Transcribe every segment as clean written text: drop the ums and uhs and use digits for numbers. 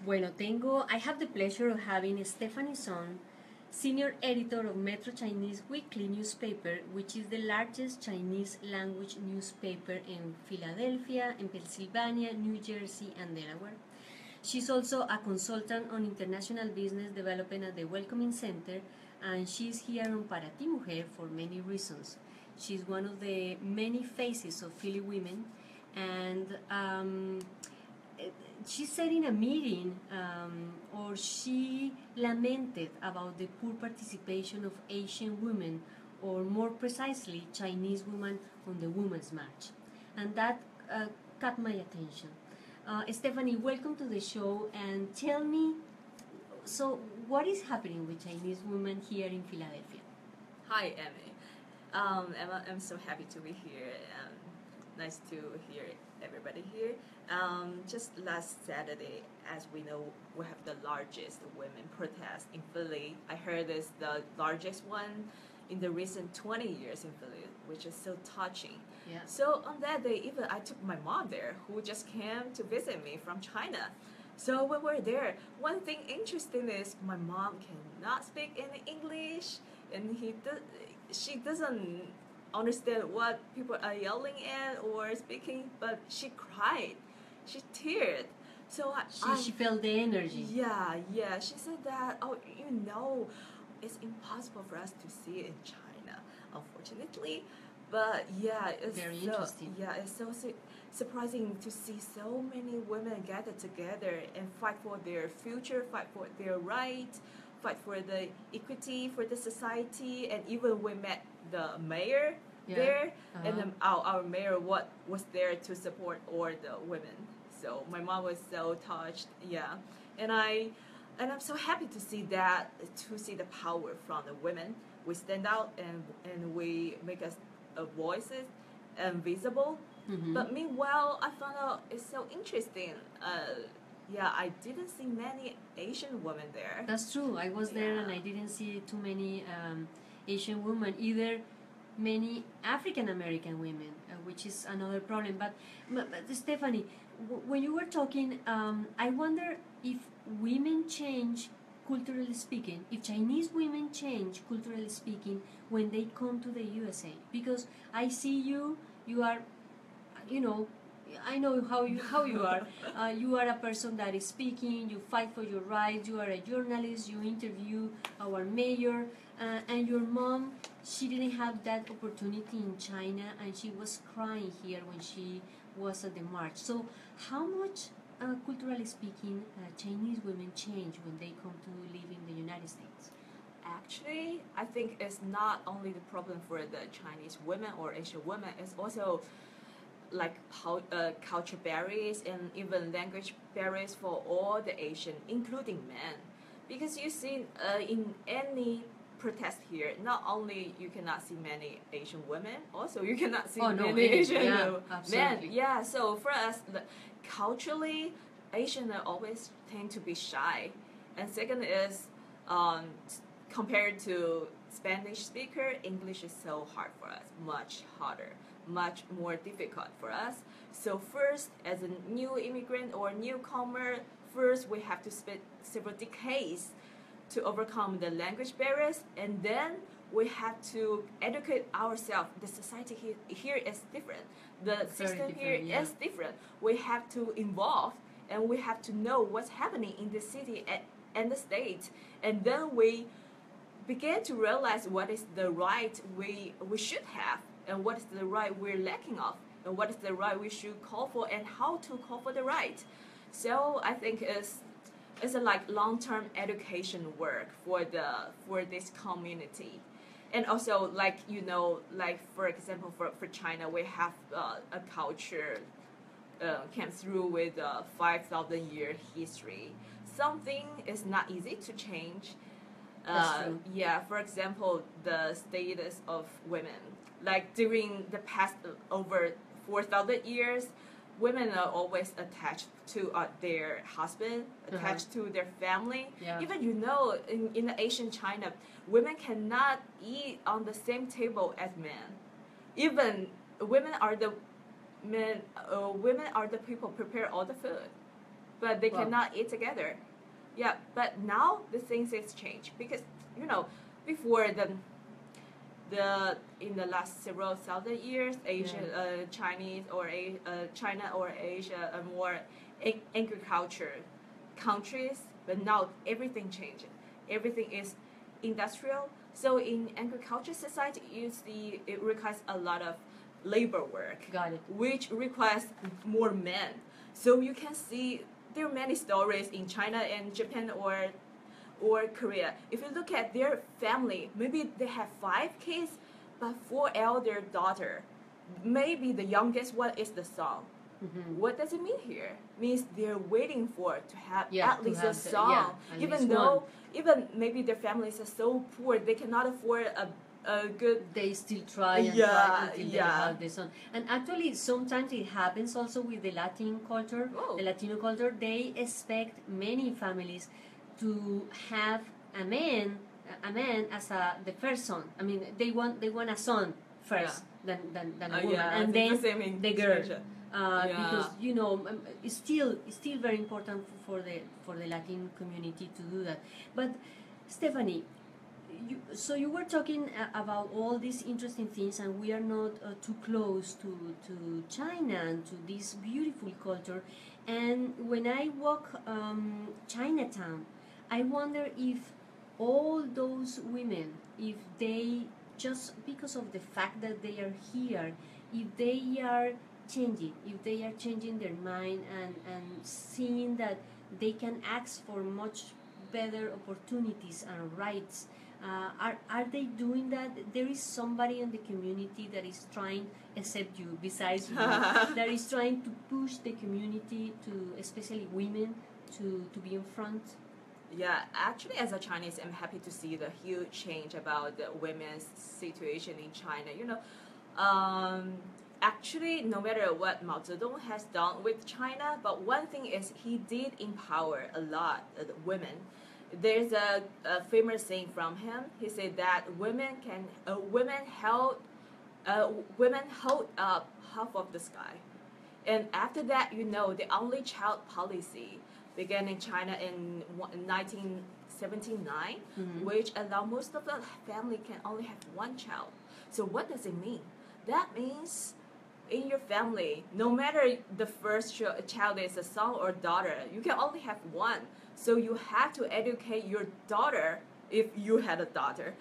I have the pleasure of having Stephany Sun, senior editor of Metro Chinese Weekly newspaper, which is the largest Chinese language newspaper in Philadelphia, in Pennsylvania, New Jersey, and Delaware. She's also a consultant on international business development at the Welcoming Center, and she's here on Para Ti Mujer for many reasons. She's one of the many faces of Philly women, and she said in a meeting, or she lamented about the poor participation of Asian women, or more precisely, Chinese women on the Women's March. And that caught my attention. Stephany, welcome to the show, and tell me, so what is happening with Chinese women here in Philadelphia? Hi, Emmy. Emma, I'm so happy to be here. Nice to hear everybody here. Just last Saturday, as we know, we have the largest women protest in Philly. I heard it's the largest one in the recent 20 years in Philly, which is so touching. Yeah. So on that day, even I took my mom there, who just came to visit me from China. So when we're there, one thing interesting is my mom cannot speak any English, and she doesn't understand what people are yelling at or speaking, but she cried, she teared. So she felt the energy. Yeah. She said that, it's impossible for us to see it in China, unfortunately. But yeah, it's very so interesting. Yeah, it's so surprising to see so many women gather together and fight for their future, fight for their right, fight for the equity for the society. And even we met the mayor there, and then our mayor was there to support all the women. So my mom was so touched, and I'm so happy to see that, to see the power from the women. We stand out and we make us voices and visible. Mm-hmm. But meanwhile, I found out it's so interesting. I didn't see many Asian women there. That's true. I was there and I didn't see too many Asian women, either many African American women, which is another problem. But Stephany, when you were talking, I wonder if women change, culturally speaking, if Chinese women change, culturally speaking, when they come to the USA. Because I see you are, I know how you are. You are a person that is speaking, you fight for your rights, you are a journalist, you interview our mayor, and your mom, she didn't have that opportunity in China, and she was crying here when she was at the march. So how much, culturally speaking, Chinese women change when they come to live in the United States? Actually, I think it's not only the problem for the Chinese women or Asian women, it's also like how culture barriers and even language barriers for all the Asian, including men. Because you see, in any protest here, not only you cannot see many Asian women, also you cannot see many Asian men. Yeah, so for us, culturally, Asian always tend to be shy. And second is, compared to Spanish speaker, English is so hard for us, much harder, much more difficult for us. So first, as a new immigrant or newcomer, first we have to spend several decades to overcome the language barriers, and then we have to educate ourselves. The society here is different. The system here is different. We have to involve, and we have to know what's happening in the city and the state, and then we begin to realize what is the right we should have, and what is the right we're lacking of, and what is the right we should call for, and how to call for the right. So I think it's a long-term education work for this community. And also, for example, for China, we have a culture came through with a 5,000 year history. Something is not easy to change. That's true. Yeah, for example, the status of women. Like during the past over 4,000 years, women are always attached to their husband, attached to their family. Yeah. Even in the Asian China, women cannot eat on the same table as men. Even women are the people prepare all the food. but they Wow. cannot eat together. Yeah, but now the things has changed because before the in the last several thousand years, Asia, Chinese or China or Asia are more agriculture countries, but now everything changed. Everything is industrial. So in agriculture society, you see it requires a lot of labor work, Got it. which requires more men. So you can see there are many stories in China and Japan or Korea. If you look at their family, maybe they have 5 kids, but 4 elder daughter. Maybe the youngest one is the son. Mm-hmm. What does it mean here? Means they're waiting for to have Yeah, at to least have a the- son. yeah, at Even least though, one. even maybe their families are so poor, they cannot afford a good. They still try and Yeah, try until they yeah. have the son. And actually, sometimes it happens also with the Latin culture, Oh. the Latino culture. They expect many families to have a man as the first son. I mean, they want a son first than a woman, Yeah, and it's then the same in the girl. Asia. Because it's still very important for the Latin community to do that. But Stephany, so you were talking about all these interesting things, and we are not too close to China and to this beautiful culture. And when I walk Chinatown, I wonder if all those women, if they, just because of the fact that they are here, if they are changing their mind and seeing that they can ask for much better opportunities and rights. Are they doing that? There is somebody in the community that is trying, except you, besides you, that is trying to push the community, to especially women, to be in front. Yeah, actually, as a Chinese, I'm happy to see the huge change about the women's situation in China. Actually, no matter what Mao Zedong has done with China, but one thing is he did empower a lot of the women. There's a famous saying from him. He said that women hold up half of the sky. And after that, the only child policy began in China in 1979, which allowed most of the family can only have one child. So what does it mean? That means in your family, no matter the first child is a son or daughter, you can only have one. So you have to educate your daughter. If you had a daughter,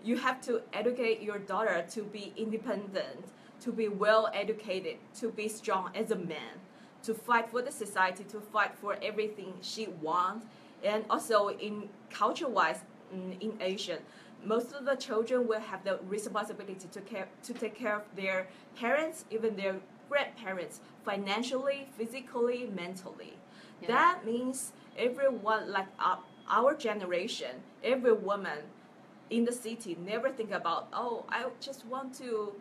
you have to educate your daughter to be independent, to be well educated, to be strong as a man, to fight for the society, to fight for everything she wants. And also in culture-wise, in Asia, most of the children will have the responsibility to take care of their parents, even their grandparents, financially, physically, mentally. Yeah. That means everyone, like our generation, every woman in the city never think about, oh, I just want to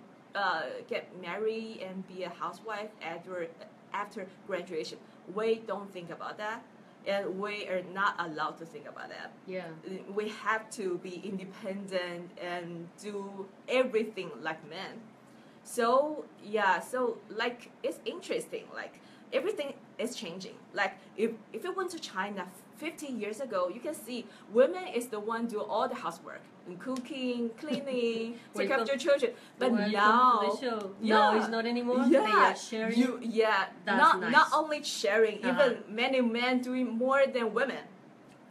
get married and be a housewife after graduation. We don't think about that. And we are not allowed to think about that. Yeah. We have to be independent and do everything like men. So like it's interesting. Like everything is changing. Like if you went to China 50 years ago, you can see women is the one do all the housework, and cooking, cleaning, take care of your children. But Welcome now, to the show. No, it's not anymore. They are sharing. That's not nice. only sharing, even many men doing more than women.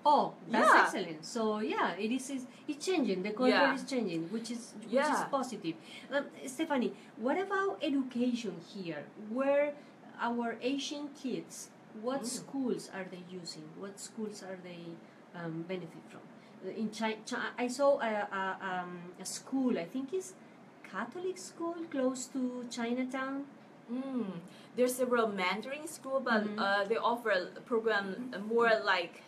Oh, that's Yeah. excellent. So it's changing. The culture Yeah. is changing, which is Yeah. positive. Stephany, what about education here? Where our Asian kids, what schools are they using? What schools are they benefit from? In I saw a school. I think it's Catholic school close to Chinatown. There's several Mandarin school, but they offer a program more like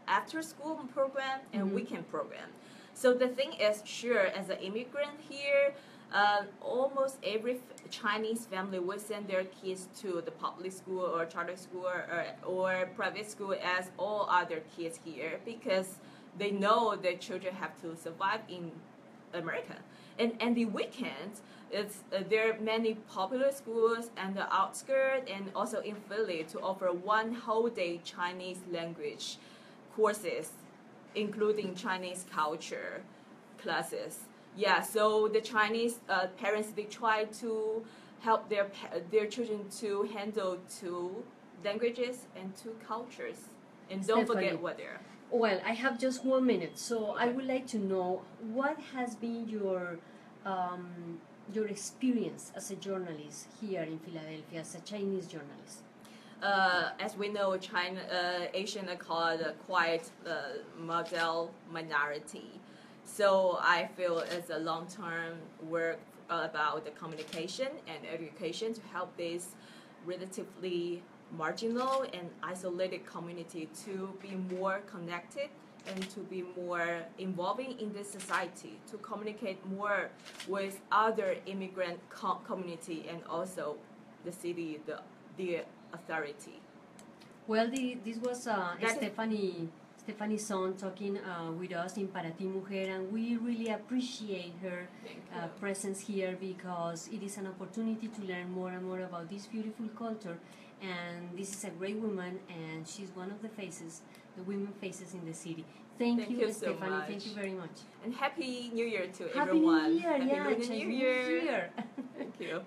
after school program and weekend program. So the thing is, sure, as an immigrant here, almost every Chinese family will send their kids to the public school or charter school or private school as all other kids here, because they know their children have to survive in America. And the weekend, there are many popular schools and the outskirts and also in Philly to offer one whole day Chinese language courses, including Chinese culture classes. Yeah, so the Chinese parents, they try to help their children to handle two languages and two cultures, and don't Stephany, forget what they're. well, I have just 1 minute, so I Okay. would like to know what has been your experience as a journalist here in Philadelphia, as a Chinese journalist. As we know, China, Asian are called a quiet model minority. So I feel it's a long-term work about the communication and education to help this relatively marginal and isolated community to be more connected and to be more involving in this society, to communicate more with other immigrant community and also the city, the authority. Well, this was That is- Stephany Sun talking with us in Para Ti Mujer, and we really appreciate her Thank you. presence here because it is an opportunity to learn more and more about this beautiful culture. And this is a great woman, and she's one of the faces, the women faces in the city. Thank Thank you, you so Stephany. much. Thank you very much. And Happy New Year to Happy everyone. New Year! Happy Yeah, Lunar Chinese New New Year. Year. Thank you.